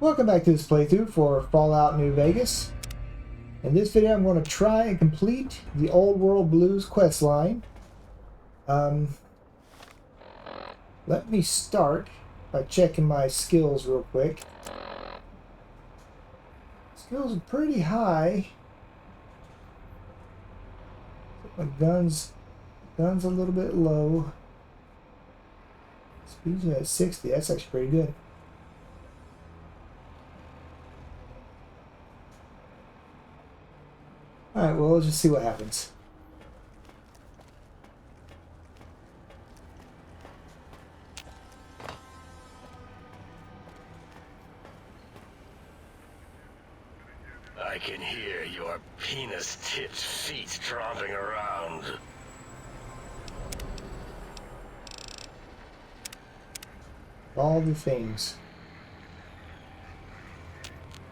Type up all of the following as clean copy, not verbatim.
Welcome back to this playthrough for Fallout New Vegas. In this video I'm going to try and complete the Old World Blues quest line. Let me start by checking my skills real quick. Skills are pretty high. My gun's a little bit low. Speed's at 60, that's actually pretty good. Alright, well, let's just see what happens. I can hear your penis-tipped feet tromping around. All the things.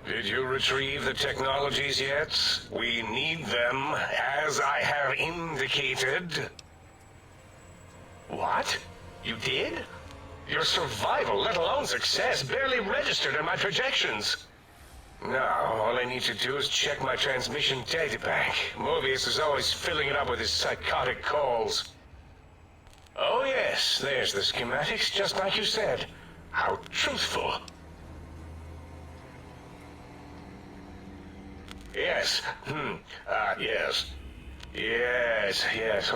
Did you retrieve the technologies yet? We need them, as I have indicated. What? You did? Your survival, let alone success, barely registered in my projections. Now, all I need to do is check my transmission databank. Mobius is always filling it up with his psychotic calls. Oh yes, there's the schematics, just like you said. How truthful. Yes, yes. Yes,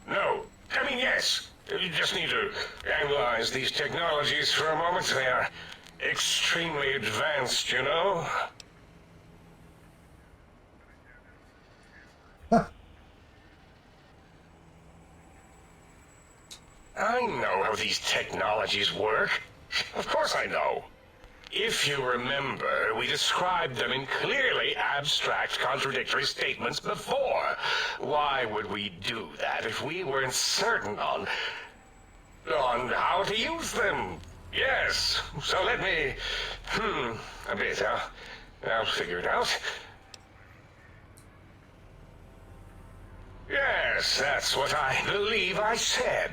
No, I mean yes. You just need to analyze these technologies for a moment. They are extremely advanced, you know? Huh. I know how these technologies work. Of course I know. If you remember, we described them in clearly abstract, contradictory statements before. Why would we do that if we weren't certain on how to use them? Yes, so let me... a bit, I'll figure it out. Yes, that's what I believe I said.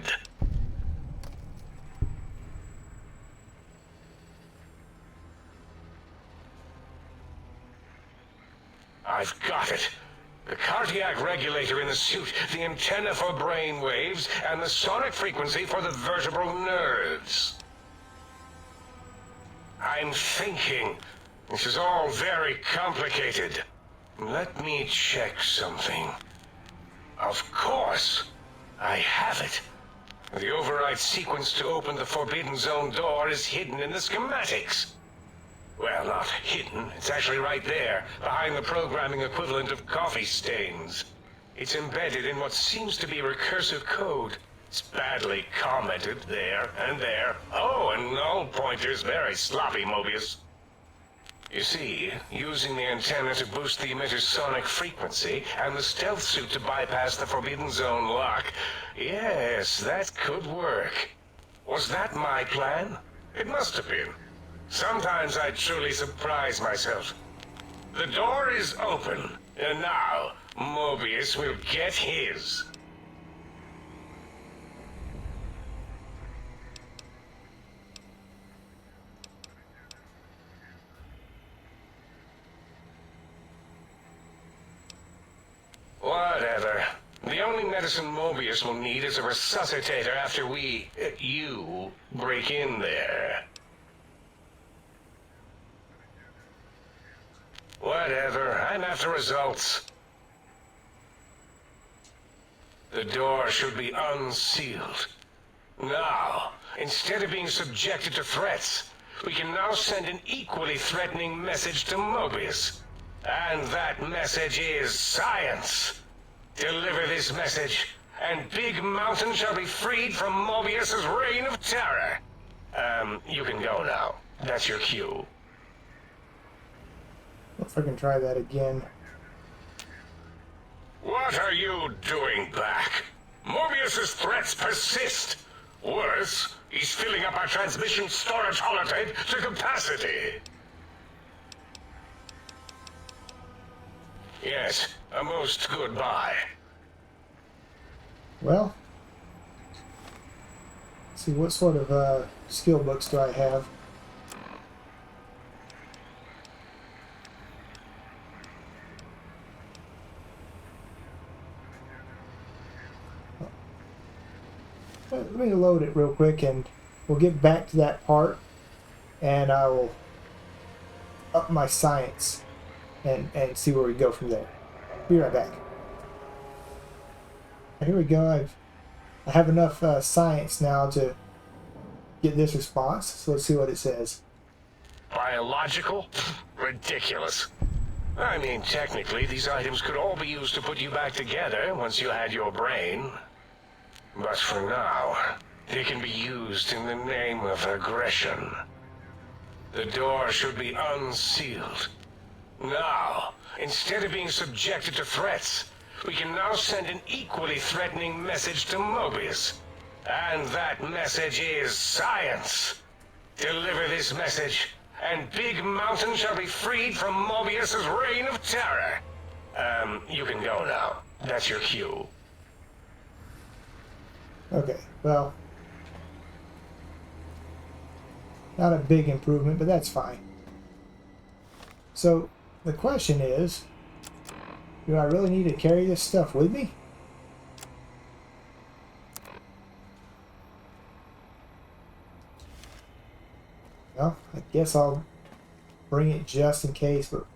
I've got it. The cardiac regulator in the suit, the antenna for brain waves, and the sonic frequency for the vertebral nerves. I'm thinking. This is all very complicated. Let me check something. Of course. I have it. The override sequence to open the Forbidden Zone door is hidden in the schematics. Well, not hidden. It's actually right there, behind the programming equivalent of coffee stains. It's embedded in what seems to be recursive code. It's badly commented there and there. Oh, and null pointers very sloppy, Mobius. You see, using the antenna to boost the emitter's sonic frequency, and the stealth suit to bypass the Forbidden Zone lock. Yes, that could work. Was that my plan? It must have been. Sometimes I truly surprise myself. The door is open, and now Mobius will get his. Whatever. The only medicine Mobius will need is a resuscitator after you break in there. Whatever, I'm after results. The door should be unsealed. Now, instead of being subjected to threats, we can now send an equally threatening message to Mobius. And that message is science. Deliver this message, and Big Mountain shall be freed from Mobius's reign of terror. You can go now. That's your cue. If I can try that again. What are you doing back? Mobius's threats persist. Worse, he's filling up our transmission storage holotape to capacity. Yes, a most goodbye. Well, see, what sort of skill books do I have? Let me load it real quick and we'll get back to that part, and I will up my science and see where we go from there. Be right back. Here we go. I have enough science now to get this response, so let's see what it says. Biological? Ridiculous. I mean, technically, these items could all be used to put you back together once you had your brain. But for now, they can be used in the name of aggression. The door should be unsealed. Now, instead of being subjected to threats, we can now send an equally threatening message to Mobius. And that message is science. Deliver this message, and Big Mountain shall be freed from Mobius's reign of terror. You can go now. That's your cue. Okay, well, not a big improvement, but that's fine. So, the question is, do I really need to carry this stuff with me? Well, I guess I'll bring it just in case, but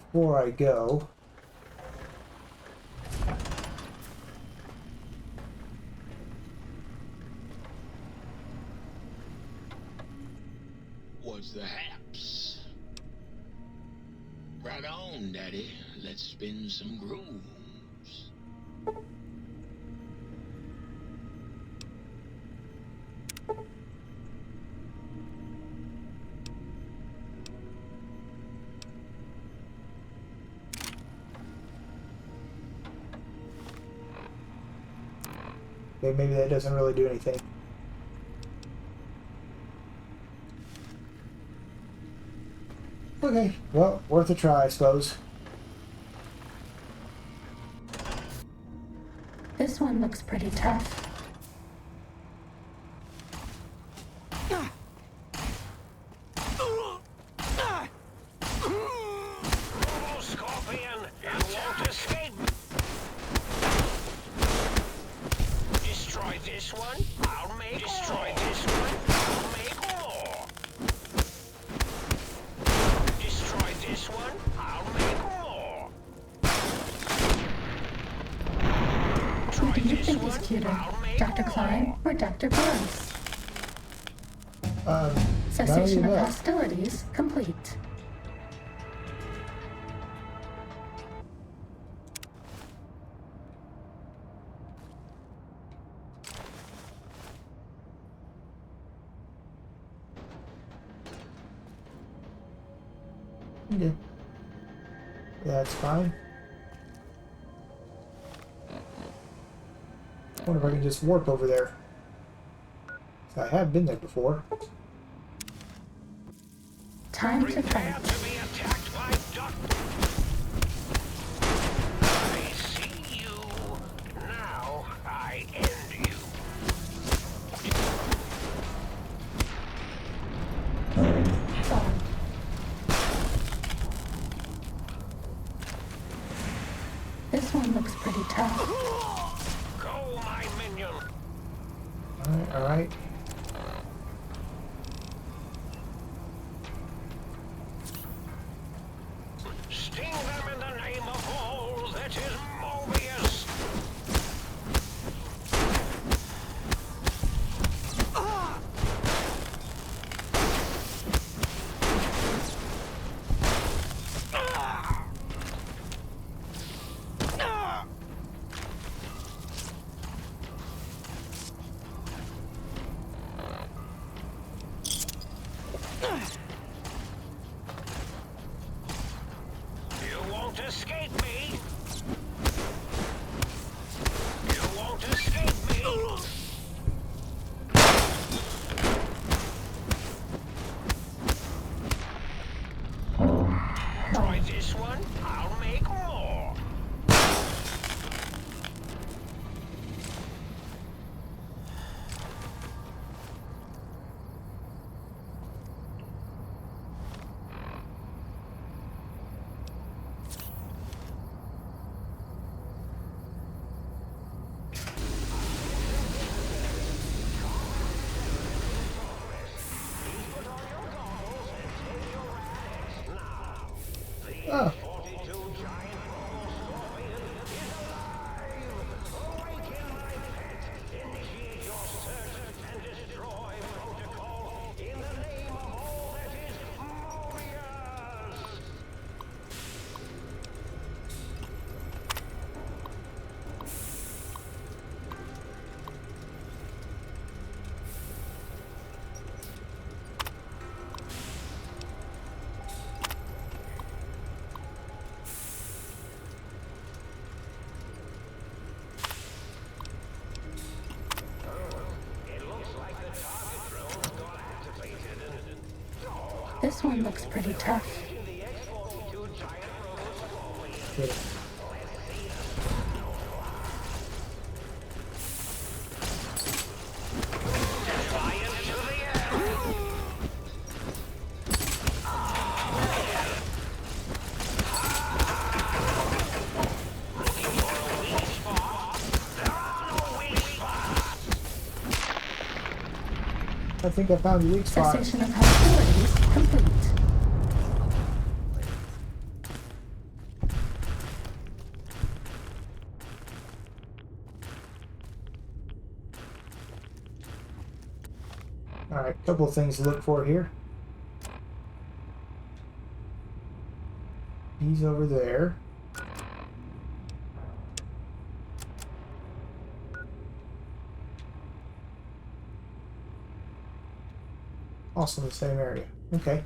before I go... What's the haps? Right on, Daddy. Let's spin some grooves. Okay, maybe that doesn't really do anything. Okay, well, worth a try, I suppose. This one looks pretty tough. Robo-scorpion, you won't escape. Destroy this one, I'll make Destroy this one, I'll make more. Destroy this one, I'll make more. Who do you think is cuter, Dr. Klein or Dr. Burns? Cessation of hostilities complete. Okay. That's fine. I wonder if I can just warp over there. I have been there before. Time to Prepare fight. to be attacked by Doctor. I see you. Now I end you. Bond. This one looks pretty tough. Go, my minion. Alright, alright. Sting them in the name of all that is Mobius. This one looks pretty tough. Good. I think I found the weak spot. Cessation of hostilities complete. Alright, couple of things to look for here. He's over there. Also in the same area. Okay.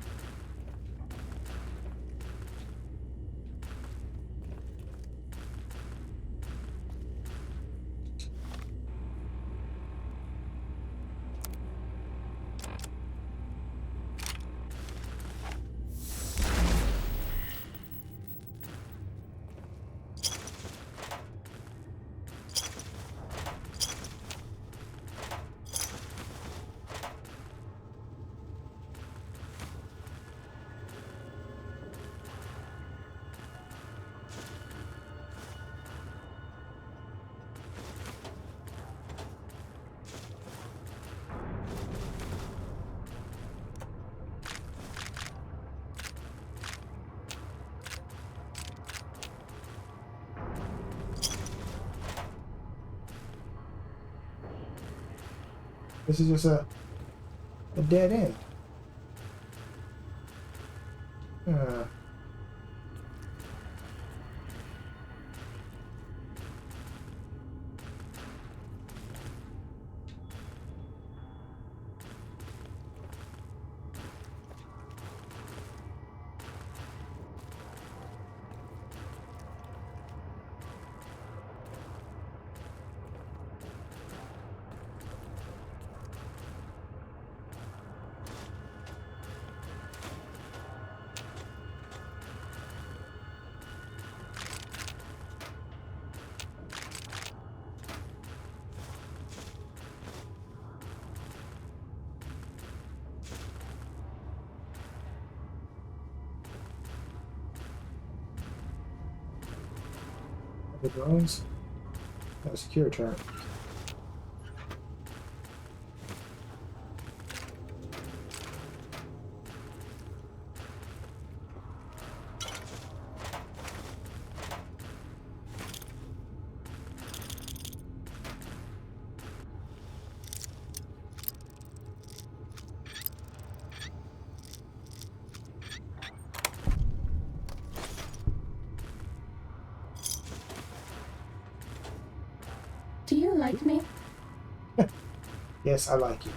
This is just a dead end. The drones? That was secure turn. Do you like me? Yes, I like you.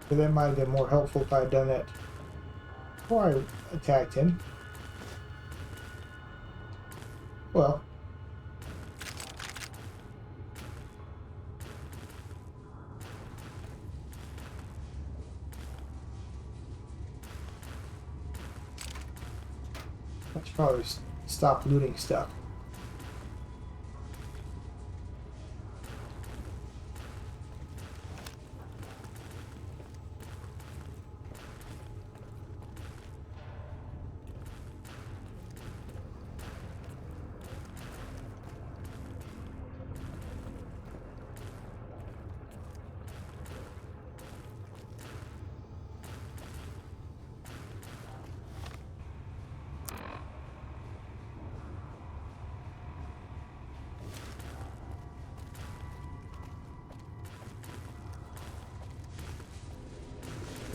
So that might have been more helpful if I had done that before I attacked him. Well. I should probably stop looting stuff.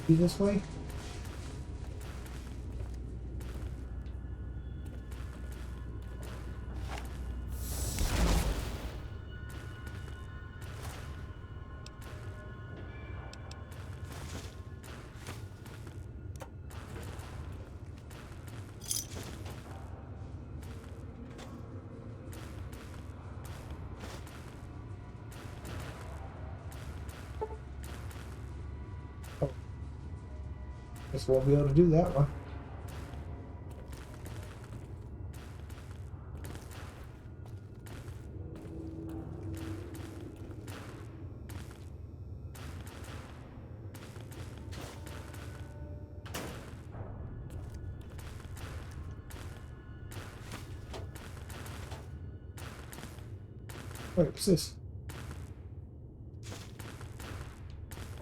Be this way? Guess won't be able to do that one. Wait, what's this?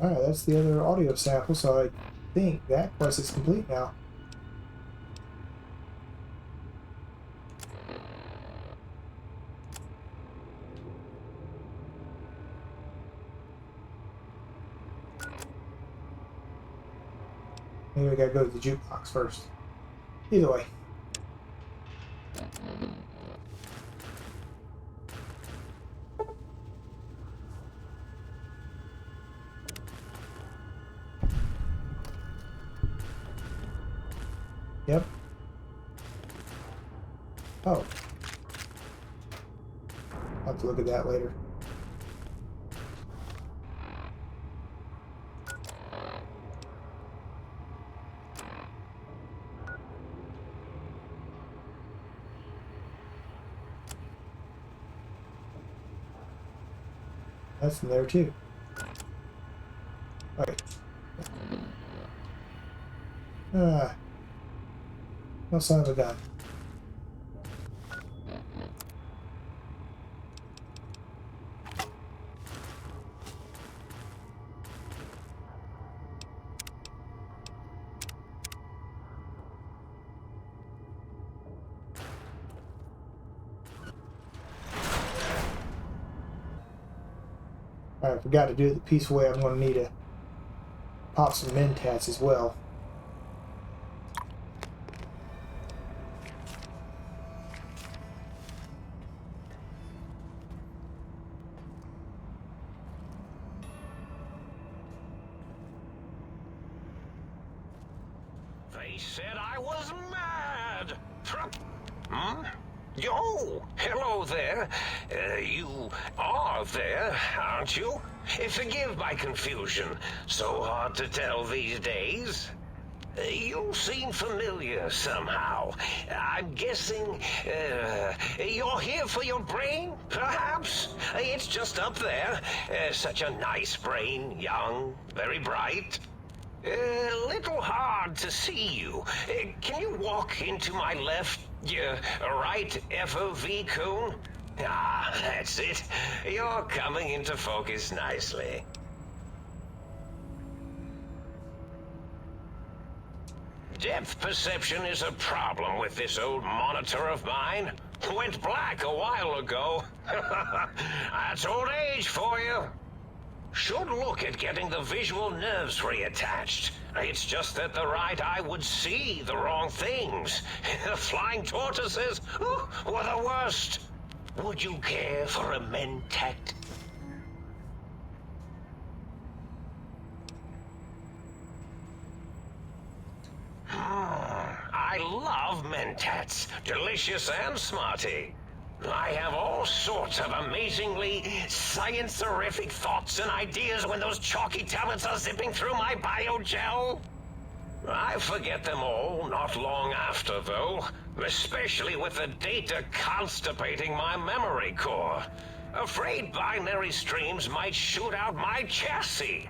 Alright, that's the other audio sample, so I think that quest is complete now. Maybe we gotta go to the jukebox first. Either way. Yep. Oh. I'll have to look at that later. That's in there too. Alright. No son of a gun. Alright, I forgot to do it the peaceful way. I'm going to need to pop some mentats as well. They said I was mad. Oh, hello there. You are there, aren't you? Forgive my confusion. So hard to tell these days. You seem familiar somehow. I'm guessing you're here for your brain, perhaps? It's just up there. Such a nice brain, young, very bright. A little hard to see you. Can you walk into my left, right FOV cone? Ah, that's it. You're coming into focus nicely. Depth perception is a problem with this old monitor of mine. Went black a while ago. That's old age for you. Should look at getting the visual nerves reattached. It's just that the right eye would see the wrong things. Flying tortoises were the worst. Would you care for a mentat? I love mentats. Delicious and smarty. I have all sorts of amazingly science-terrific thoughts and ideas when those chalky tablets are zipping through my biogel. I forget them all not long after, though, especially with the data constipating my memory core. Afraid binary streams might shoot out my chassis.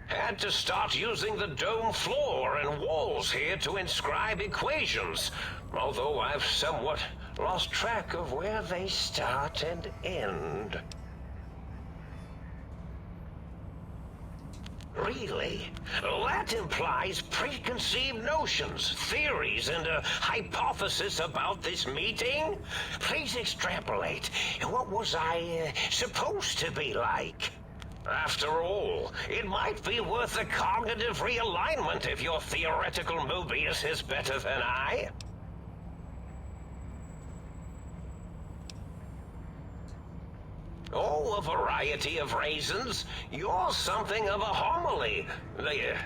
Had to start using the dome floor and walls here to inscribe equations, although I've somewhat lost track of where they start and end. Really? That implies preconceived notions, theories, and a hypothesis about this meeting? Please extrapolate. What was I supposed to be like? After all, it might be worth a cognitive realignment if your theoretical Mobius is better than I. Oh, a variety of raisins. You're something of a homily.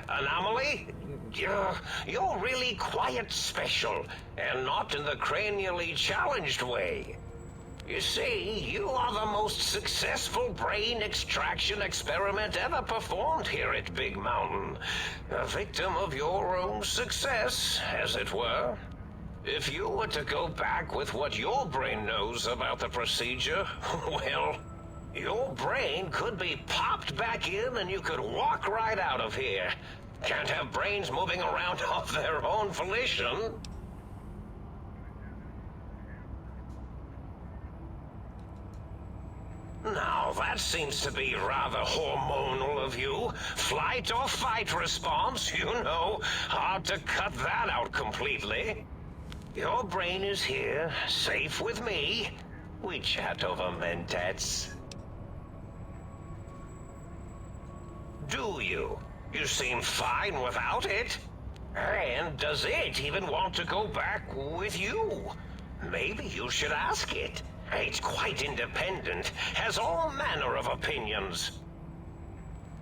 Anomaly? You're really quite special, and not in the cranially challenged way. You see, you are the most successful brain extraction experiment ever performed here at Big Mountain. A victim of your own success, as it were. If you were to go back with what your brain knows about the procedure, well, your brain could be popped back in and you could walk right out of here. Can't have brains moving around of their own volition. Now, that seems to be rather hormonal of you. Flight or fight response, you know. Hard to cut that out completely. Your brain is here, safe with me. We chat over mentats. Do you? You seem fine without it. And does it even want to go back with you? Maybe you should ask it. It's quite independent, has all manner of opinions.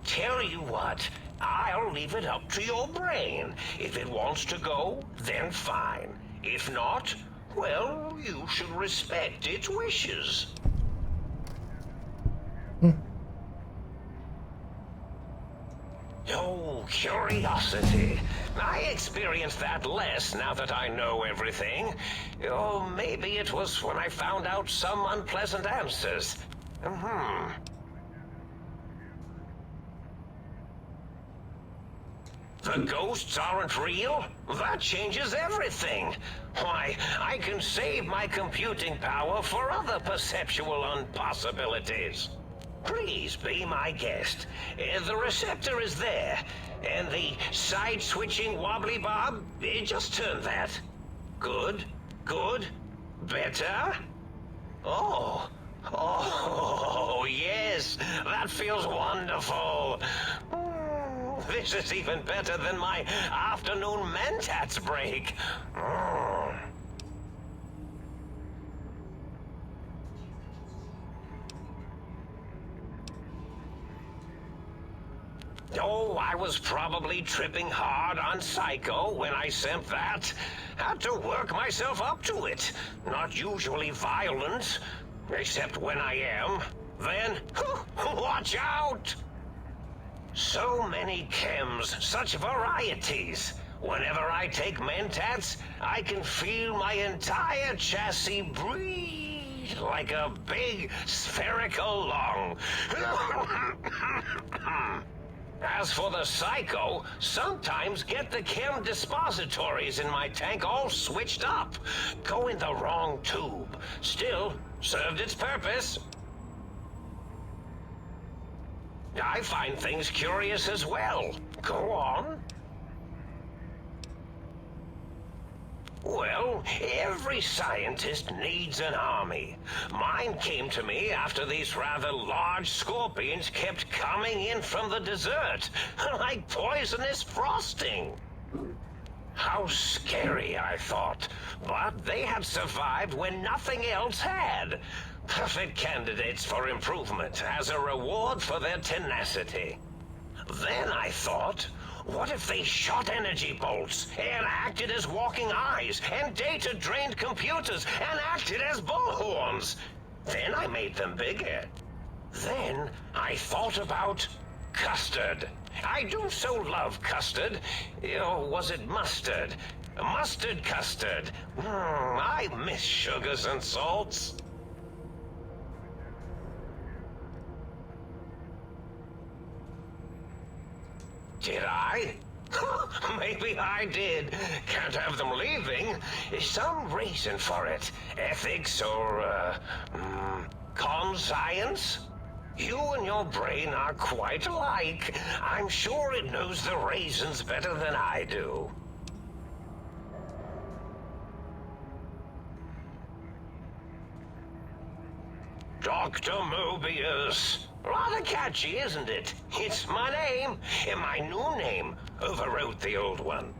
Tell you what, I'll leave it up to your brain. If it wants to go, then fine. If not, well, you should respect its wishes. Oh, curiosity. I experience that less now that I know everything. Or maybe it was when I found out some unpleasant answers. The ghosts aren't real? That changes everything. Why, I can save my computing power for other perceptual impossibilities. Please be my guest. The receptor is there, and the side-switching wobbly bob, just turn that. Good, good, better. Oh, yes, that feels wonderful. This is even better than my afternoon mentats break. Oh, I was probably tripping hard on Psycho when I sent that. Had to work myself up to it. Not usually violent, except when I am. Then, watch out! So many chems, such varieties. Whenever I take mentats, I can feel my entire chassis breathe like a big spherical lung. As for the Psycho, sometimes get the chem dispositories in my tank all switched up. Go in the wrong tube. Still, served its purpose. I find things curious as well. Go on. Well, every scientist needs an army. Mine came to me after these rather large scorpions kept coming in from the desert, like poisonous frosting. How scary, I thought. But they had survived when nothing else had. Perfect candidates for improvement as a reward for their tenacity. Then I thought, what if they shot energy bolts and acted as walking eyes and data-drained computers and acted as bullhorns? Then I made them bigger. Then I thought about custard. I do so love custard. Or was it mustard? Mustard custard. I miss sugars and salts. Did I? Maybe I did. Can't have them leaving. Some reason for it. Ethics or, conscience? You and your brain are quite alike. I'm sure it knows the raisins better than I do. Dr. Mobius. Rather catchy, isn't it? It's my name, and my new name overrode the old one.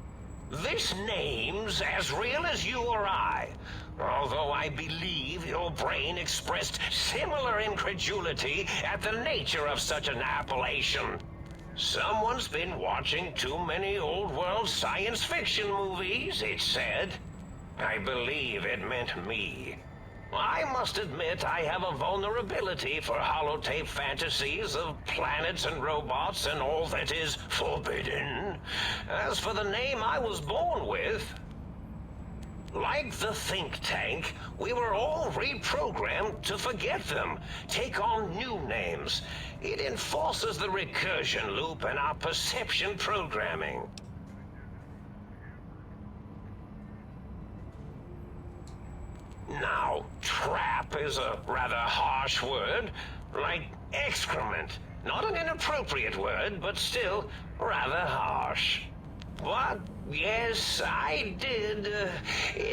This name's as real as you or I, although I believe your brain expressed similar incredulity at the nature of such an appellation. Someone's been watching too many old-world science fiction movies, it said. I believe it meant me. I must admit I have a vulnerability for holotape fantasies of planets and robots and all that is forbidden. As for the name I was born with, like the think tank, we were all reprogrammed to forget them, take on new names. It enforces the recursion loop in our perception programming. Now, trap is a rather harsh word, like excrement. Not an inappropriate word, but still rather harsh. But, yes, I did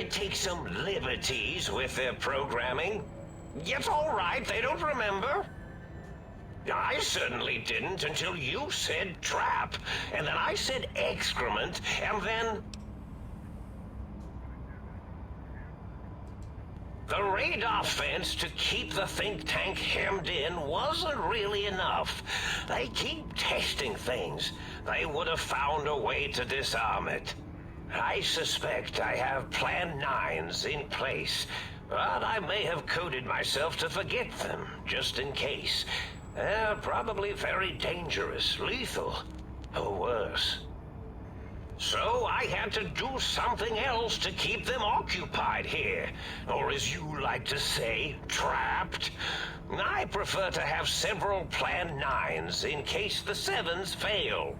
take some liberties with their programming. It's all right, they don't remember. I certainly didn't until you said trap, and then I said excrement, and then... The radar fence to keep the think tank hemmed in wasn't really enough. They keep testing things. They would have found a way to disarm it. I suspect I have Plan 9s in place, but I may have coded myself to forget them, just in case. They're probably very dangerous, lethal, or worse. So I had to do something else to keep them occupied here. Or as you like to say, trapped. I prefer to have several Plan 9s in case the 7s fail.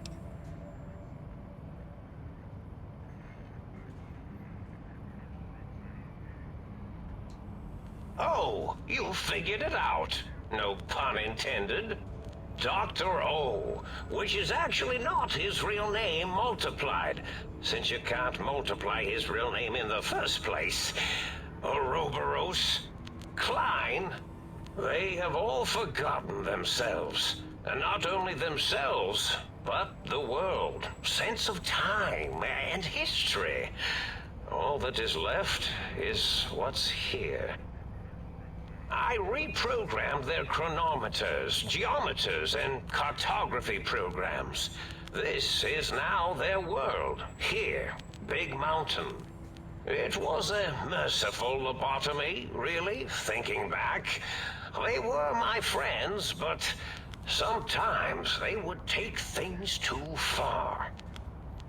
Oh, you figured it out. No pun intended. Dr. O, which is actually not his real name multiplied, since you can't multiply his real name in the first place. Ouroboros, Klein, they have all forgotten themselves. And not only themselves, but the world, sense of time and history. All that is left is what's here. I reprogrammed their chronometers, geometers, and cartography programs. This is now their world, here, Big Mountain. It was a merciful lobotomy, really, thinking back. They were my friends, but sometimes they would take things too far.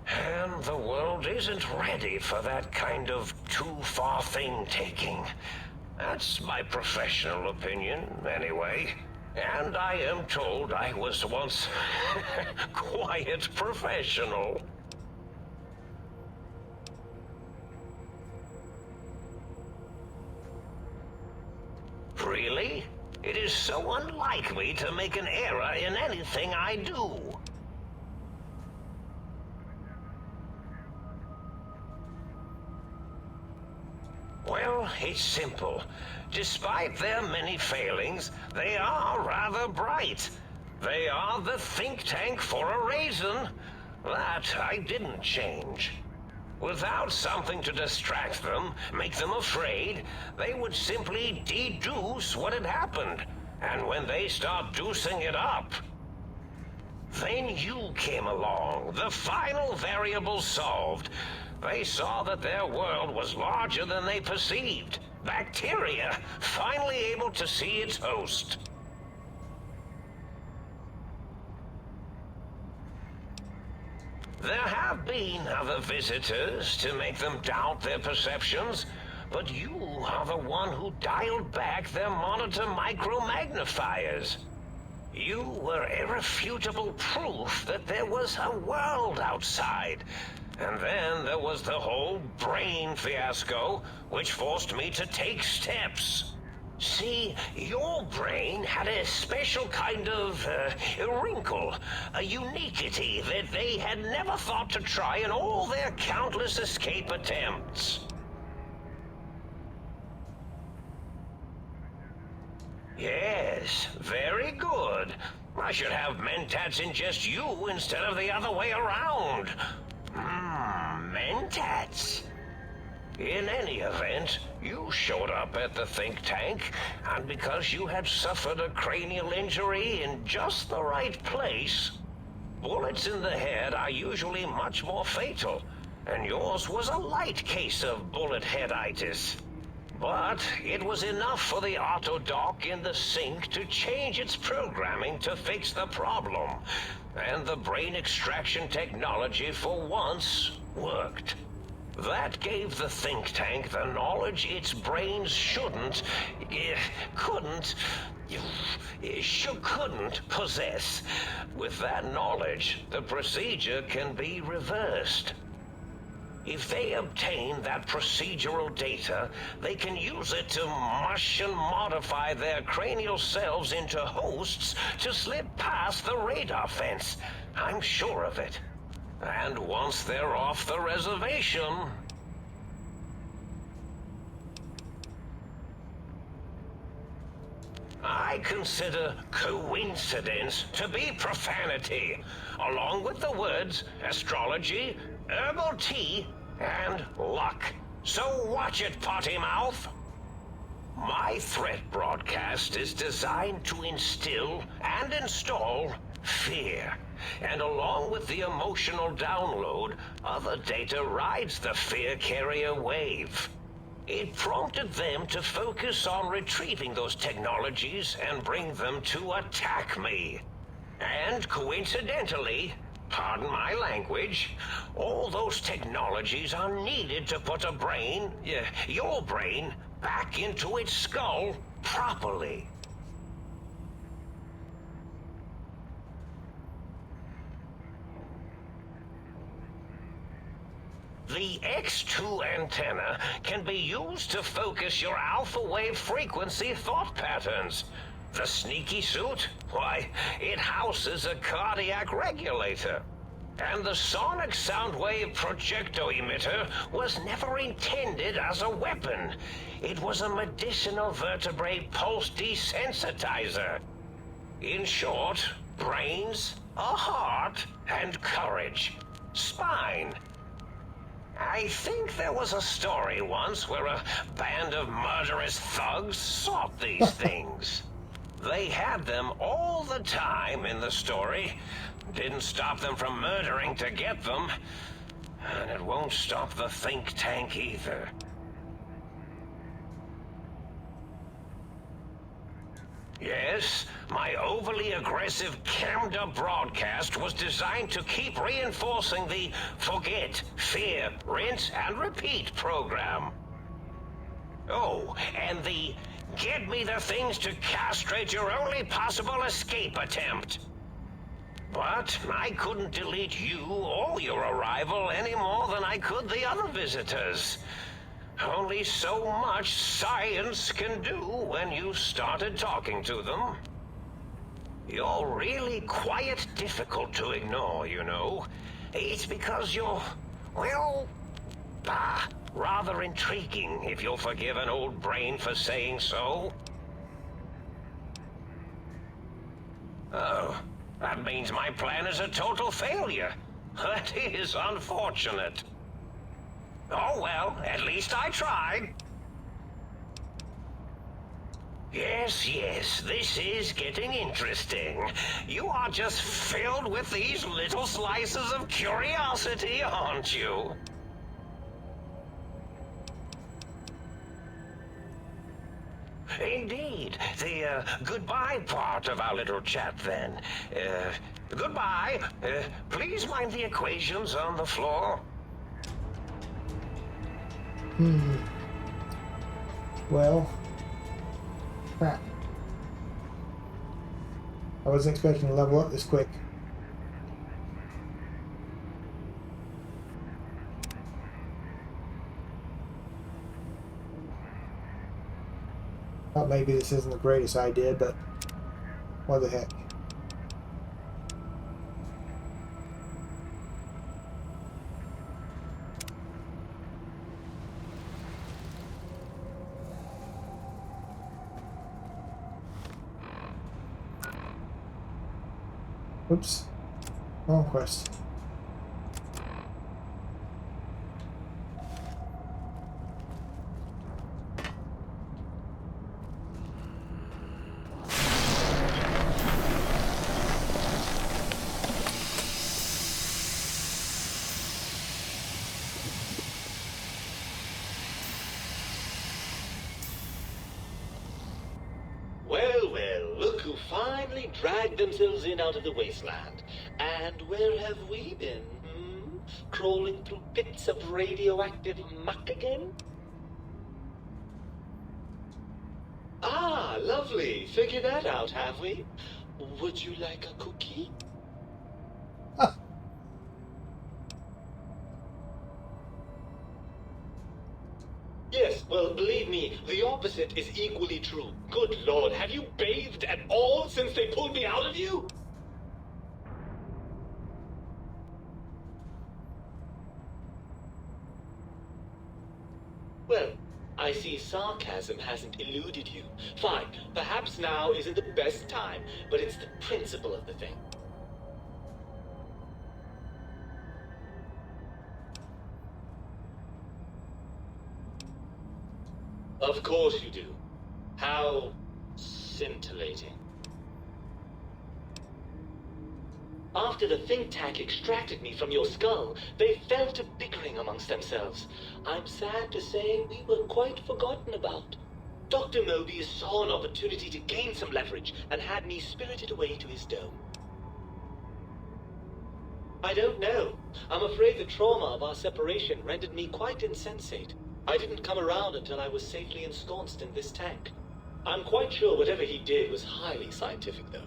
And the world isn't ready for that kind of too-far thing-taking. That's my professional opinion, anyway. And I am told I was once quite professional. Really? It is so unlike me to make an error in anything I do. Well, it's simple. Despite their many failings, they are rather bright. They are the think tank for a reason. That I didn't change. Without something to distract them, make them afraid, they would simply deduce what had happened. And when they start deucing it up, then you came along, the final variable solved. They saw that their world was larger than they perceived. Bacteria, finally able to see its host. There have been other visitors to make them doubt their perceptions, but you are the one who dialed back their monitor micromagnifiers. You were irrefutable proof that there was a world outside. And then there was the whole brain fiasco, which forced me to take steps. See, your brain had a special kind of wrinkle, a uniquity that they had never thought to try in all their countless escape attempts. Yes, very good. I should have mentats ingest you instead of the other way around. Mentats. In any event, you showed up at the think tank, and because you had suffered a cranial injury in just the right place, bullets in the head are usually much more fatal, and yours was a light case of bullet headitis. But it was enough for the autodoc in the sink to change its programming to fix the problem, and the brain extraction technology for once worked. That gave the think tank the knowledge its brains couldn't possess. With that knowledge, the procedure can be reversed. If they obtain that procedural data, they can use it to mush and modify their cranial cells into hosts to slip past the radar fence. I'm sure of it. And once they're off the reservation... I consider coincidence to be profanity, along with the words astrology, herbal tea, and luck. So watch it, potty mouth. My threat broadcast is designed to instill and install fear. And along with the emotional download, other data rides the fear carrier wave. It prompted them to focus on retrieving those technologies and bring them to attack me. And coincidentally, pardon my language, all those technologies are needed to put a brain, your brain, back into its skull properly. The X2 antenna can be used to focus your alpha wave frequency thought patterns. The sneaky suit? Why, it houses a cardiac regulator. And the sonic sound wave projecto-emitter was never intended as a weapon. It was a medicinal vertebrae pulse desensitizer. In short, brains, a heart, and courage. Spine. I think there was a story once where a band of murderous thugs sought these things. They had them all the time in the story. Didn't stop them from murdering to get them. And it won't stop the think tank either. Yes, my overly aggressive cammed-up broadcast was designed to keep reinforcing the forget, fear, rinse, and repeat program. Oh, and the get me the things to castrate your only possible escape attempt. But I couldn't delete you or your arrival any more than I could the other visitors. Only so much science can do when you started talking to them. You're really quite difficult to ignore, you know. It's because you're, well, rather intriguing, if you'll forgive an old brain for saying so. Oh, that means my plan is a total failure. That is unfortunate. Oh well, at least I tried. Yes, this is getting interesting. You are just filled with these little slices of curiosity, aren't you? Indeed. The goodbye part of our little chat then. Goodbye. Please mind the equations on the floor. Well, crap. I wasn't expecting to level up this quick. Thought maybe this isn't the greatest idea, but what the heck. Oops. Wrong quest. Well, well, look who finally dragged themselves in out of the wasteland. And where have we been, hmm? Crawling through pits of radioactive muck again? Ah, lovely. Figured that out, have we? Would you like a cookie? Ah, Yes, well, believe me, the opposite is equally true. Good Lord, have you bathed at all since they pulled me out of you? Well, I see sarcasm hasn't eluded you. Fine, perhaps now isn't the best time, but it's the principle of the thing. Of course you do. How scintillating. After the think tank extracted me from your skull, they fell to bickering amongst themselves. I'm sad to say we were quite forgotten about. Dr. Mobius saw an opportunity to gain some leverage and had me spirited away to his dome. I don't know. I'm afraid the trauma of our separation rendered me quite insensate. I didn't come around until I was safely ensconced in this tank. I'm quite sure whatever he did was highly scientific, though.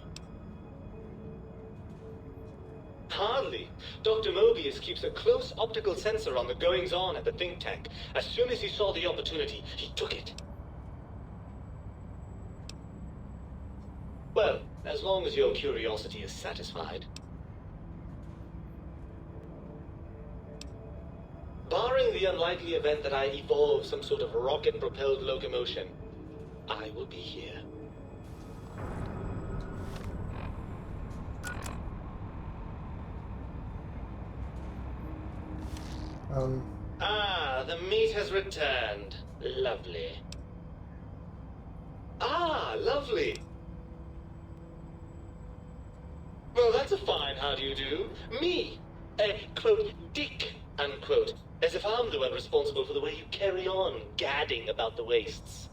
Hardly. Dr. Mobius keeps a close optical sensor on the goings-on at the think tank. As soon as he saw the opportunity, he took it. Well, as long as your curiosity is satisfied. Barring the unlikely event that I evolve some sort of rocket-propelled locomotion, I will be here. Ah, the meat has returned. Lovely. Ah, lovely. Well, that's a fine how do you do. Me, a, quote, dick, unquote. As if I'm the one responsible for the way you carry on gadding about the wastes.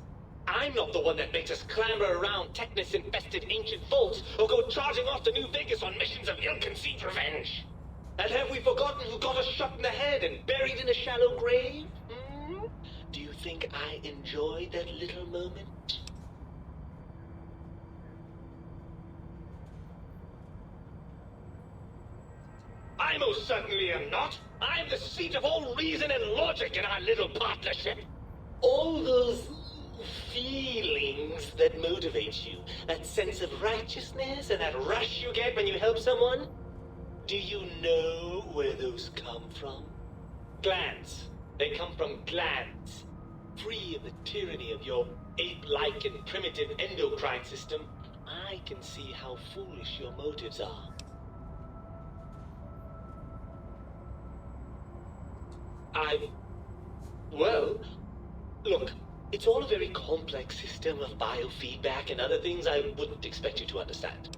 I'm not the one that makes us clamber around Technus-infested ancient vaults or go charging off to New Vegas on missions of ill-conceived revenge. And have we forgotten who got us shot in the head and buried in a shallow grave? Hmm? Do you think I enjoyed that little moment? I most certainly am not. I'm the seat of all reason and logic in our little partnership. All those feelings that motivate you, that sense of righteousness and that rush you get when you help someone, do you know where those come from? Glands. They come from glands. Free of the tyranny of your ape-like and primitive endocrine system, I can see how foolish your motives are. Well, look, it's all a very complex system of biofeedback and other things I wouldn't expect you to understand.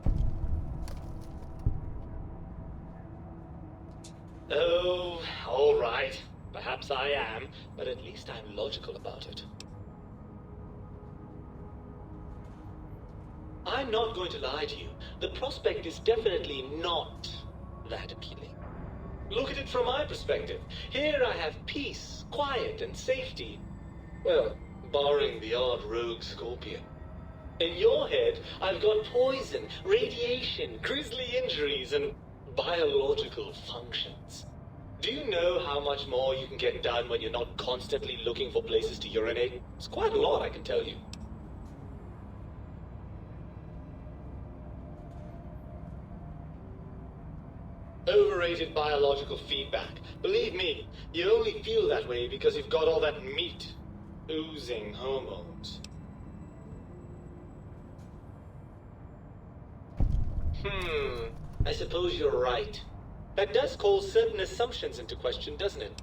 Oh, all right. Perhaps I am, but at least I'm logical about it. I'm not going to lie to you. The prospect is definitely not that appealing. Look at it from my perspective. Here I have peace, quiet, and safety. Well, barring the odd rogue scorpion. In your head, I've got poison, radiation, grisly injuries, and biological functions. Do you know how much more you can get done when you're not constantly looking for places to urinate? It's quite a lot, I can tell you. Overrated biological feedback. Believe me, you only feel that way because you've got all that meat. Oozing hormones. I suppose you're right. That does call certain assumptions into question, doesn't it?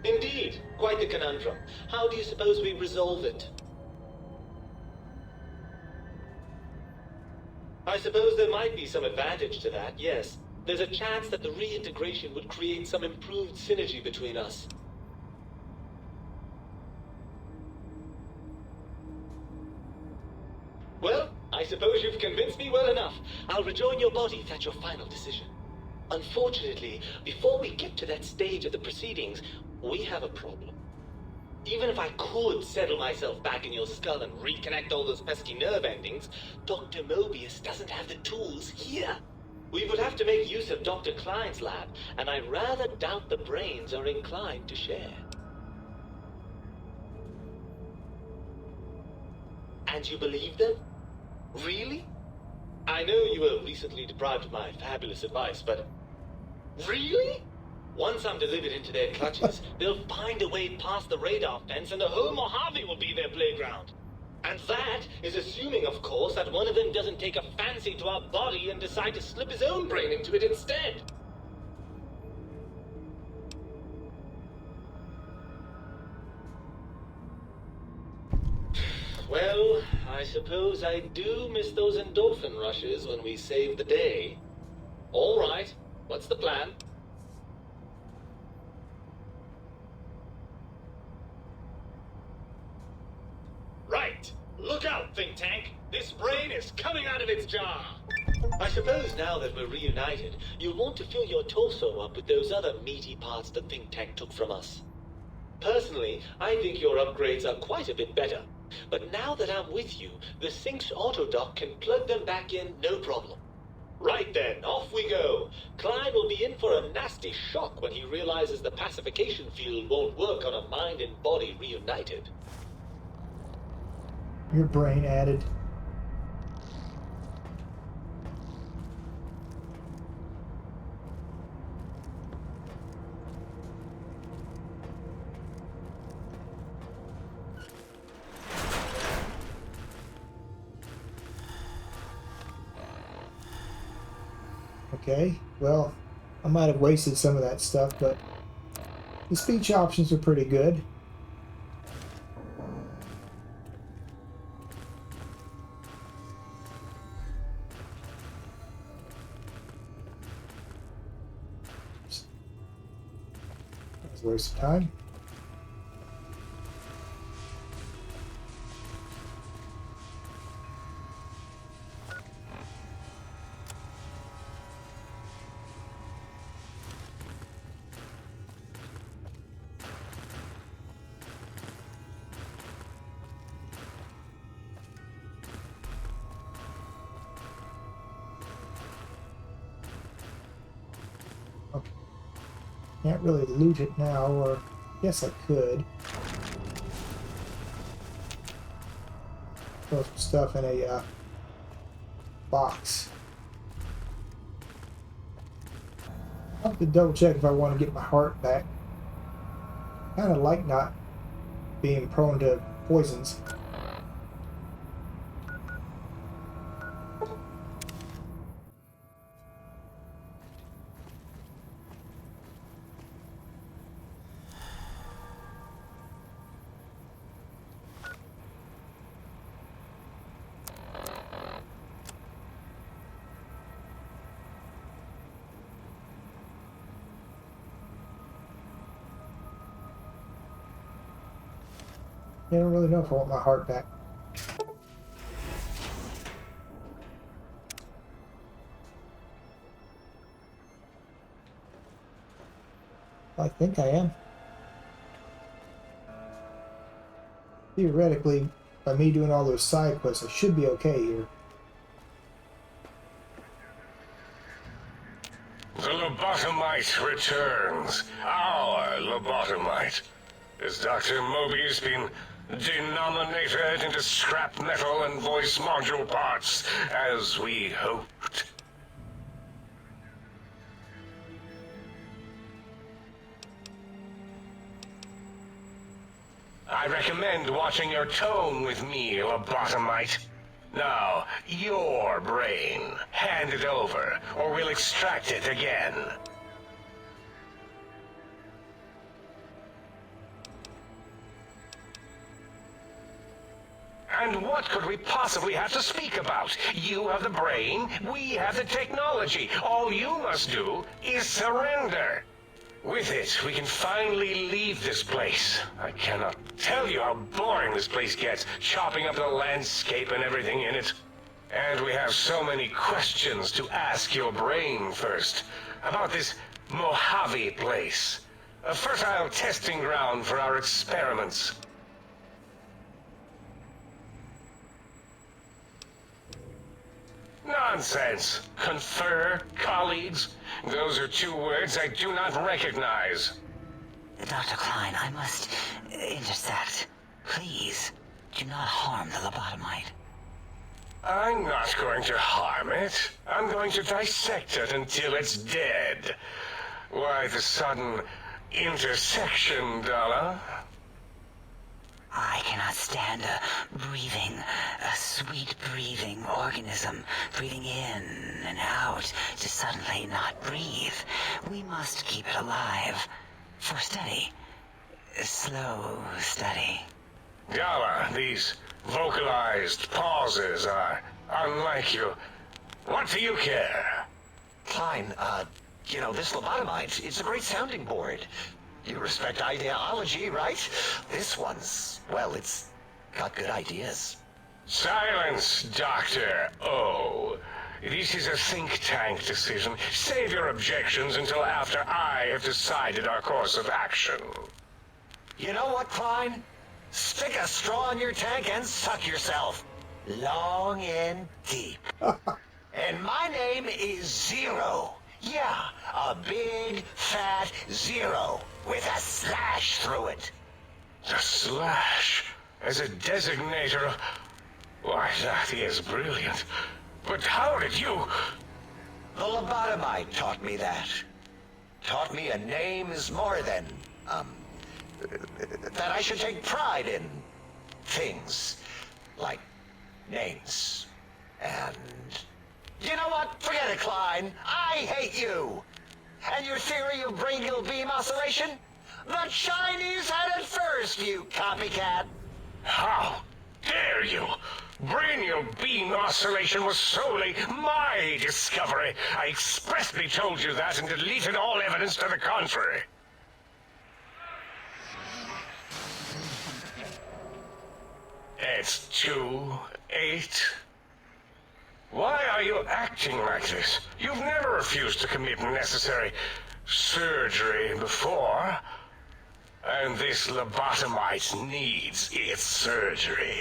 Indeed, quite the conundrum. How do you suppose we resolve it? I suppose there might be some advantage to that, yes. There's a chance that the reintegration would create some improved synergy between us. Well, I suppose you've convinced me well enough. I'll rejoin your body if that's your final decision. Unfortunately, before we get to that stage of the proceedings, we have a problem. Even if I could settle myself back in your skull and reconnect all those pesky nerve endings, Dr. Mobius doesn't have the tools here. We would have to make use of Dr. Klein's lab, and I rather doubt the brains are inclined to share. And you believe them? Really? I know you were recently deprived of my fabulous advice, but... Really? Once I'm delivered into their clutches, they'll find a way past the radar fence and the whole Mojave will be their playground. And that is assuming, of course, that one of them doesn't take a fancy to our body and decide to slip his own brain into it instead. Well, I suppose I do miss those endorphin rushes when we save the day. All right, what's the plan? Right. Look out, think tank. This brain is coming out of its jar. I suppose now that we're reunited, you'll want to fill your torso up with those other meaty parts the think tank took from us. Personally, I think your upgrades are quite a bit better. But now that I'm with you, the Sync's autodock can plug them back in no problem. Right then, off we go. Klein will be in for a nasty shock when he realizes the pacification field won't work on a mind and body reunited. Your brain added. Okay, well, I might have wasted some of that stuff, but the speech options are pretty good. That was a waste of time. Can't really loot it now, or yes, I could. Throw some stuff in a box. I'll have to double check if I want to get my heart back. Kind of like not being prone to poisons. I don't really know if I want my heart back. I think I am. Theoretically, by me doing all those side quests, I should be okay here. The lobotomite returns. Our lobotomite. Has Dr. Mobius been denominated into scrap metal and voice module parts, as we hoped? I recommend watching your tone with me, lobotomite. Now, your brain. Hand it over, or we'll extract it again. And what could we possibly have to speak about? You have the brain, we have the technology. All you must do is surrender. With it, we can finally leave this place. I cannot tell you how boring this place gets, chopping up the landscape and everything in it. And we have so many questions to ask your brain first. About this Mojave place. A fertile testing ground for our experiments. Nonsense. Confer, colleagues. Those are two words I do not recognize. Dr. Klein, I must intercept. Please, do not harm the lobotomite. I'm not going to harm it. I'm going to dissect it until it's dead. Why the sudden intersection, Dalla? I cannot stand a sweet breathing organism breathing in and out to suddenly not breathe. We must keep it alive. For study. Slow study. Dalla, these vocalized pauses are unlike you. What do you care? Klein, this lobotomite, it's a great sounding board. You respect ideology, right? This one's, well, it's got good ideas. Silence, Dr. O. This is a think tank decision. Save your objections until after I have decided our course of action. You know what, Klein? Stick a straw in your tank and suck yourself. Long and deep. And my name is Zero. Yeah, a big, fat zero with a slash through it. A slash as a designator of... Why, that is brilliant. But how did you... The lobotomite taught me that. Taught me a name is more than, that I should take pride in things like names. And you know what? Forget it, Klein. I hate you. And your theory of brachial beam oscillation? The Chinese had it first, you copycat. How dare you? Brachial beam oscillation was solely my discovery. I expressly told you that and deleted all evidence to the contrary. It's 2-8. Why are you acting like this? You've never refused to commit necessary surgery before. And this lobotomite needs its surgery.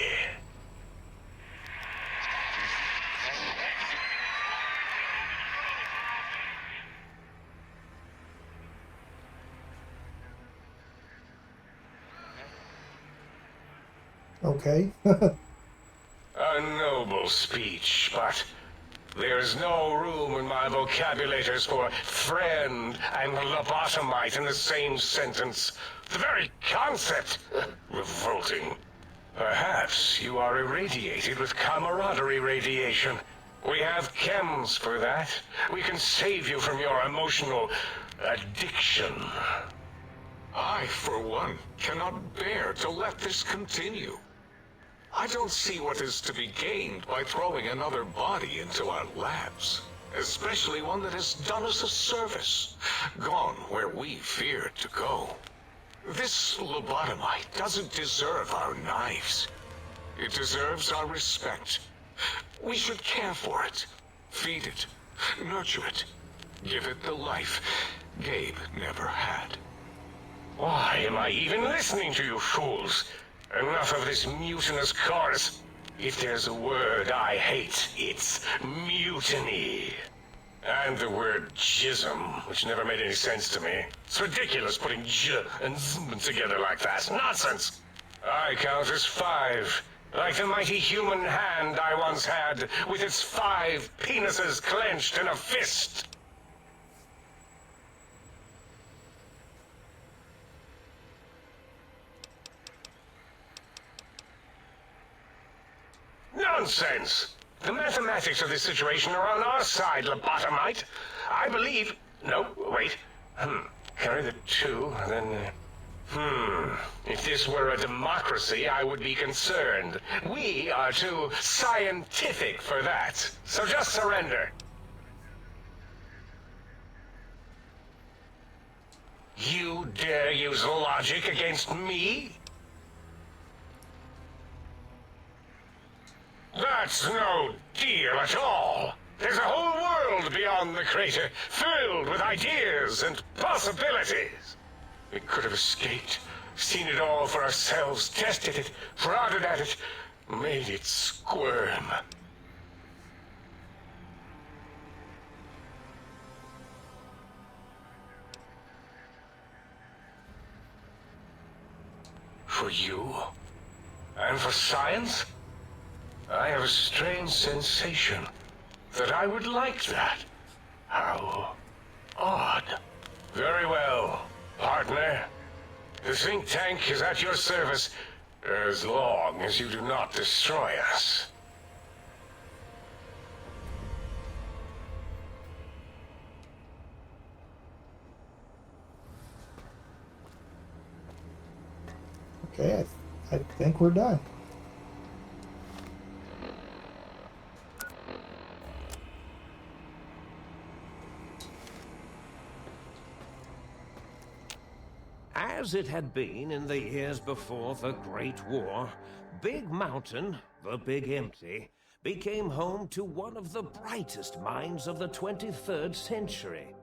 Okay. A noble speech, but there's no room in my vocabulators for friend and lobotomite in the same sentence. The very concept, revolting. Perhaps you are irradiated with camaraderie radiation. We have chems for that. We can save you from your emotional addiction. I, for one, cannot bear to let this continue. I don't see what is to be gained by throwing another body into our labs, especially one that has done us a service, gone where we feared to go. This lobotomite doesn't deserve our knives. It deserves our respect. We should care for it, feed it, nurture it, give it the life Gabe never had. Why am I even listening to you fools? Enough of this mutinous chorus. If there's a word I hate, it's mutiny. And the word jism, which never made any sense to me. It's ridiculous putting j and zm together like that. Nonsense! I count as 5. Like the mighty human hand I once had, with its 5 penises clenched in a fist. Nonsense! The mathematics of this situation are on our side, lobotomite. I believe... No, wait. Carry the 2, then... If this were a democracy, I would be concerned. We are too scientific for that. So just surrender. You dare use logic against me? That's no deal at all. There's a whole world beyond the crater, filled with ideas and possibilities. We could have escaped, seen it all for ourselves, tested it, prodded at it, made it squirm. For you? And for science? I have a strange sensation that I would like that. How odd. Very well, partner. The think tank is at your service as long as you do not destroy us. Okay, I think we're done. As it had been in the years before the Great War, Big Mountain, the Big Empty, became home to one of the brightest minds of the 23rd century.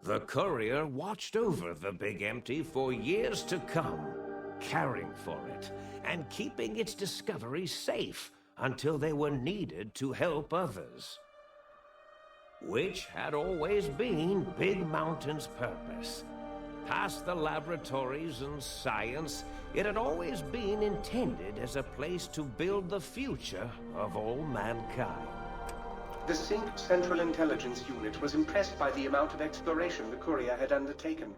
The courier watched over the Big Empty for years to come, caring for it and keeping its discoveries safe until they were needed to help others. Which had always been Big Mountain's purpose. Past the laboratories and science, it had always been intended as a place to build the future of all mankind. The Sync Central Intelligence Unit was impressed by the amount of exploration the courier had undertaken.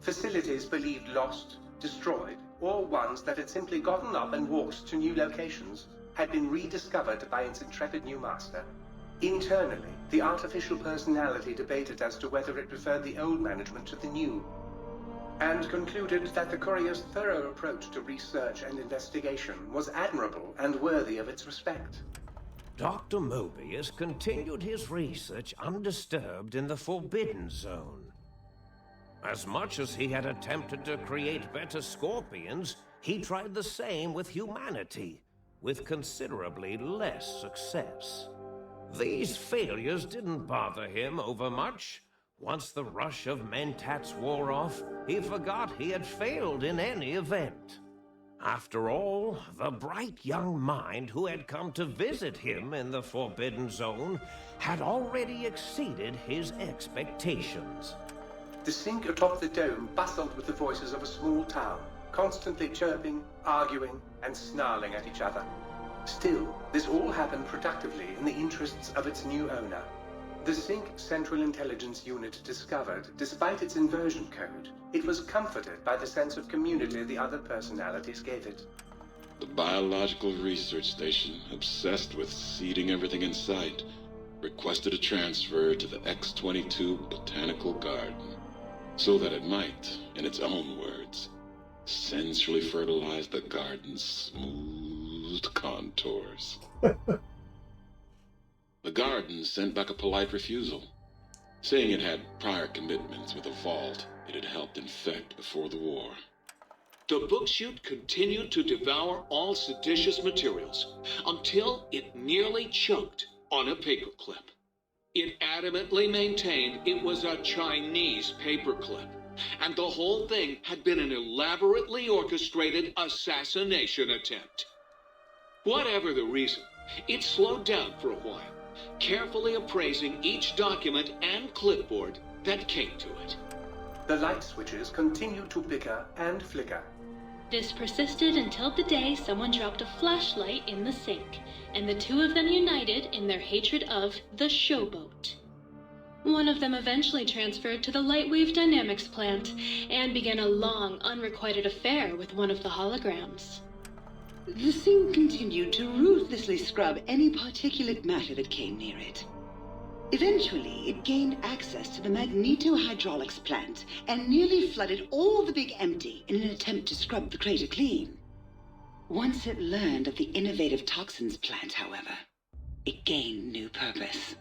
Facilities believed lost, destroyed, or ones that had simply gotten up and walked to new locations had been rediscovered by its intrepid new master. Internally, the artificial personality debated as to whether it preferred the old management to the new, and concluded that the courier's thorough approach to research and investigation was admirable and worthy of its respect. Dr. Mobius continued his research undisturbed in the Forbidden Zone. As much as he had attempted to create better scorpions, he tried the same with humanity, with considerably less success. These failures didn't bother him overmuch. Once the rush of mentats wore off, he forgot he had failed in any event. After all, the bright young mind who had come to visit him in the Forbidden Zone had already exceeded his expectations. The Sync atop the dome bustled with the voices of a small town, constantly chirping, arguing, and snarling at each other. Still, this all happened productively in the interests of its new owner. The Sync Central Intelligence Unit discovered, despite its inversion code, it was comforted by the sense of community the other personalities gave it. The biological research station, obsessed with seeding everything in sight, requested a transfer to the X-22 Botanical Garden, so that it might, in its own words, sensually fertilize the garden's smooth contours. The garden sent back a polite refusal, saying it had prior commitments with a vault it had helped infect before the war. The book chute continued to devour all seditious materials until it nearly choked on a paperclip. It adamantly maintained it was a Chinese paperclip, and the whole thing had been an elaborately orchestrated assassination attempt. Whatever the reason, it slowed down for a while, carefully appraising each document and clipboard that came to it. The light switches continued to bicker and flicker. This persisted until the day someone dropped a flashlight in the sink, and the two of them united in their hatred of the showboat. One of them eventually transferred to the Lightwave Dynamics plant, and began a long, unrequited affair with one of the holograms. The sink continued to ruthlessly scrub any particulate matter that came near it. Eventually, it gained access to the magneto-hydraulics plant and nearly flooded all the Big Empty in an attempt to scrub the crater clean. Once it learned of the innovative toxins plant, however, it gained new purpose.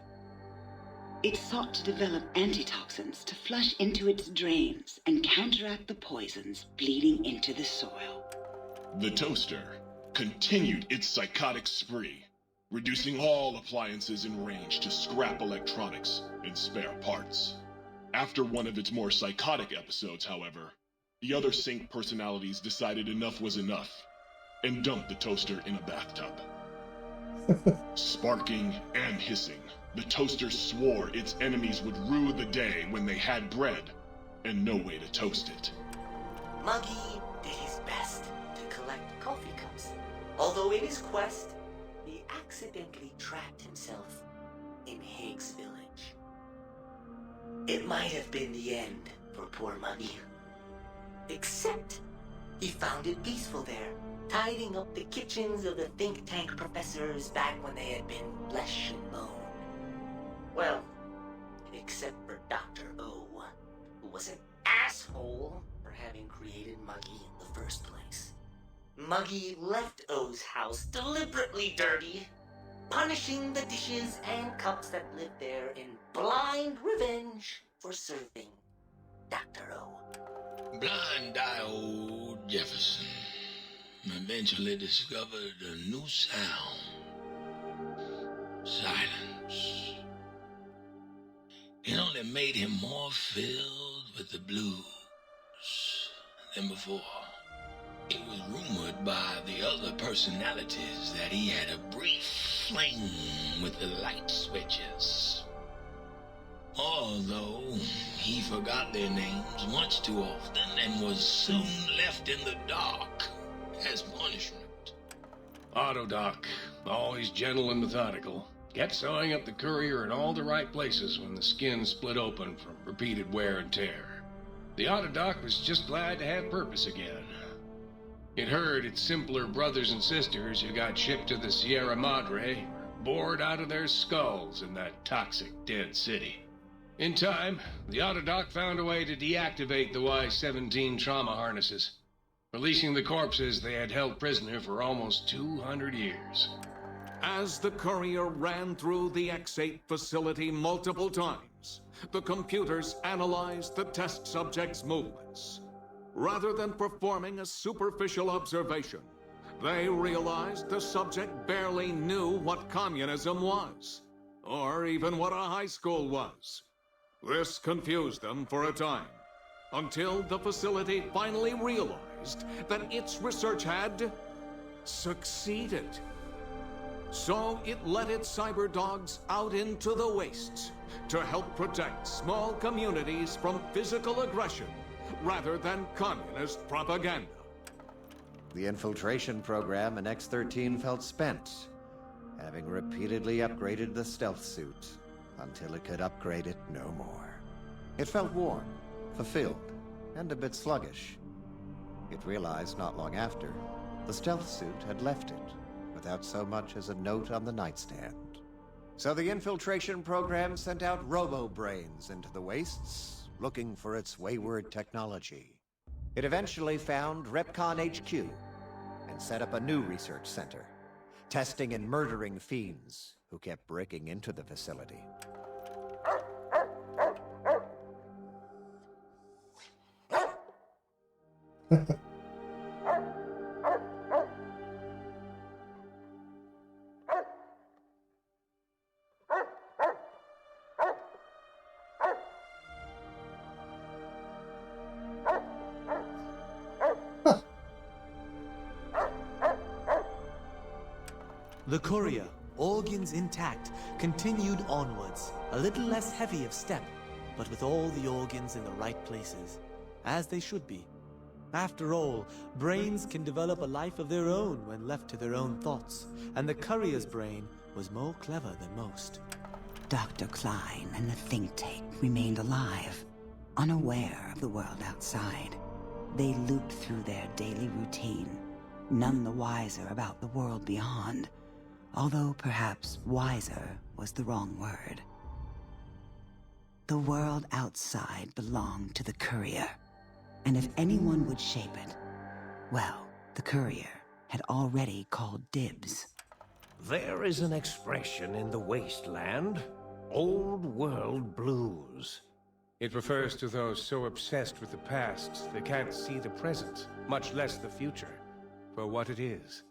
It sought to develop antitoxins to flush into its drains and counteract the poisons bleeding into the soil. The toaster continued its psychotic spree, reducing all appliances in range to scrap electronics and spare parts. After one of its more psychotic episodes, however, the other sink personalities decided enough was enough and dumped the toaster in a bathtub. Sparking and hissing, the toaster swore its enemies would rue the day when they had bread and no way to toast it. Muggy did his best to collect coffee cups, although in his quest, he accidentally trapped himself in Higgs Village. It might have been the end for poor Muggy. Except, he found it peaceful there, tidying up the kitchens of the think tank professors back when they had been flesh and bone. Well, except for Dr. O, who was an asshole for having created Muggy in the first place. Muggy left O's house deliberately dirty, punishing the dishes and cups that lived there in blind revenge for serving Dr. O. Blind-eye old Jefferson eventually discovered a new sound. Silence. It only made him more filled with the blues than before. It was rumored by the other personalities that he had a brief fling with the light switches. Although he forgot their names much too often and was soon left in the dark as punishment. Autodoc, always gentle and methodical, kept sewing up the courier in all the right places when the skin split open from repeated wear and tear. The Autodoc was just glad to have purpose again. It heard its simpler brothers and sisters who got shipped to the Sierra Madre were bored out of their skulls in that toxic dead city. In time, the Autodoc found a way to deactivate the Y-17 trauma harnesses, releasing the corpses they had held prisoner for almost 200 years. As the courier ran through the X8 facility multiple times, the computers analyzed the test subject's movements. Rather than performing a superficial observation, they realized the subject barely knew what communism was, or even what a high school was. This confused them for a time, until the facility finally realized that its research had succeeded. So it let its cyber dogs out into the wastes to help protect small communities from physical aggression rather than communist propaganda. The infiltration program in X-13 felt spent, having repeatedly upgraded the stealth suit until it could upgrade it no more. It felt worn, fulfilled, and a bit sluggish. It realized not long after, the stealth suit had left it without so much as a note on the nightstand. So the infiltration program sent out robo-brains into the wastes, looking for its wayward technology. It eventually found Repcon HQ and set up a new research center, testing and murdering fiends who kept breaking into the facility. The courier, organs intact, continued onwards, a little less heavy of step, but with all the organs in the right places, as they should be. After all, brains can develop a life of their own when left to their own thoughts, and the courier's brain was more clever than most. Dr. Klein and the think tank remained alive, unaware of the world outside. They looped through their daily routine, none the wiser about the world beyond, although perhaps wiser was the wrong word. The world outside belonged to the courier, and if anyone would shape it, well, the courier had already called dibs. There is an expression in the wasteland, old world blues. It refers to those so obsessed with the past they can't see the present, much less the future, for what it is.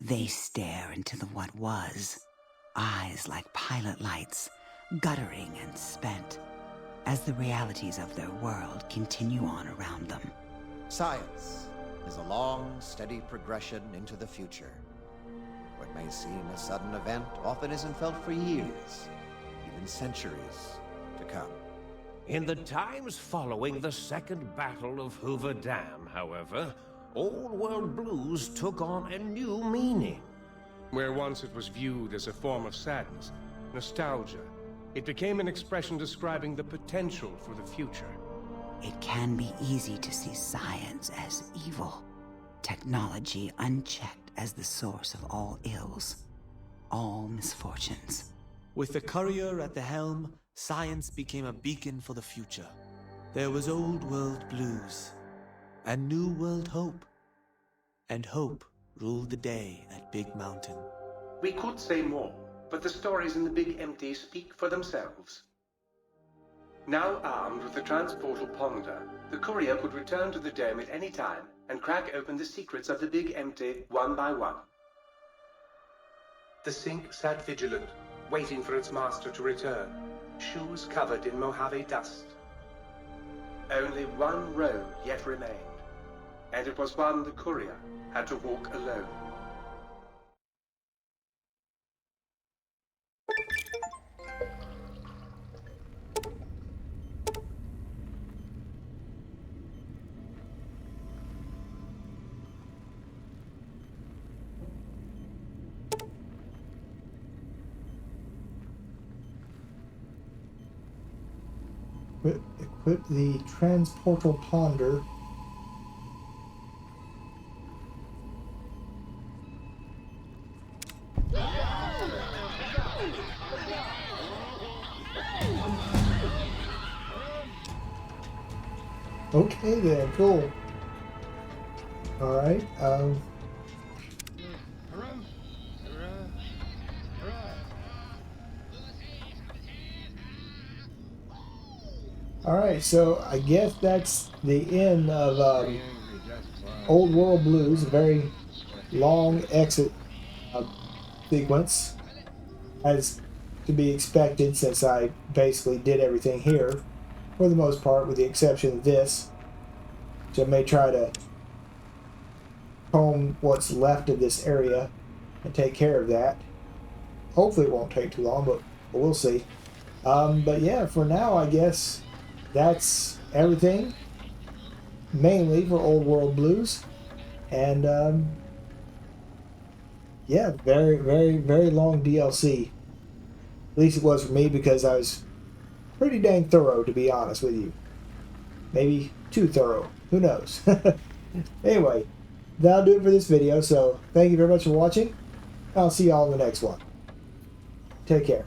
They stare into the what was, eyes like pilot lights, guttering and spent, as the realities of their world continue on around them. Science is a long, steady progression into the future. What may seem a sudden event often isn't felt for years, even centuries to come. In the times following the Second Battle of Hoover Dam, however, old world blues took on a new meaning. Where once it was viewed as a form of sadness, nostalgia, it became an expression describing the potential for the future. It can be easy to see science as evil, technology unchecked as the source of all ills, all misfortunes. With the courier at the helm, science became a beacon for the future. There was old world blues, and new world hope. And hope ruled the day at Big Mountain. We could say more, but the stories in the Big Empty speak for themselves. Now armed with the transportal ponder, the courier could return to the dome at any time and crack open the secrets of the Big Empty one by one. The sink sat vigilant, waiting for its master to return, shoes covered in Mojave dust. Only one road yet remained, and it was one the courier had to walk alone. Equip the transportal ponder. Okay then, cool. Alright, Alright, so I guess that's the end of Old World Blues, a very long exit sequence, as to be expected since I basically did everything here, for the most part, with the exception of this. So I may try to comb what's left of this area and take care of that. Hopefully it won't take too long, but we'll see. But yeah, for now, I guess that's everything, mainly for Old World Blues. And yeah, very, very, very long DLC. At least it was for me, because I was pretty dang thorough, to be honest with you. Maybe too thorough. Who knows? Anyway, that'll do it for this video. So thank you very much for watching. I'll see y'all in the next one. Take care.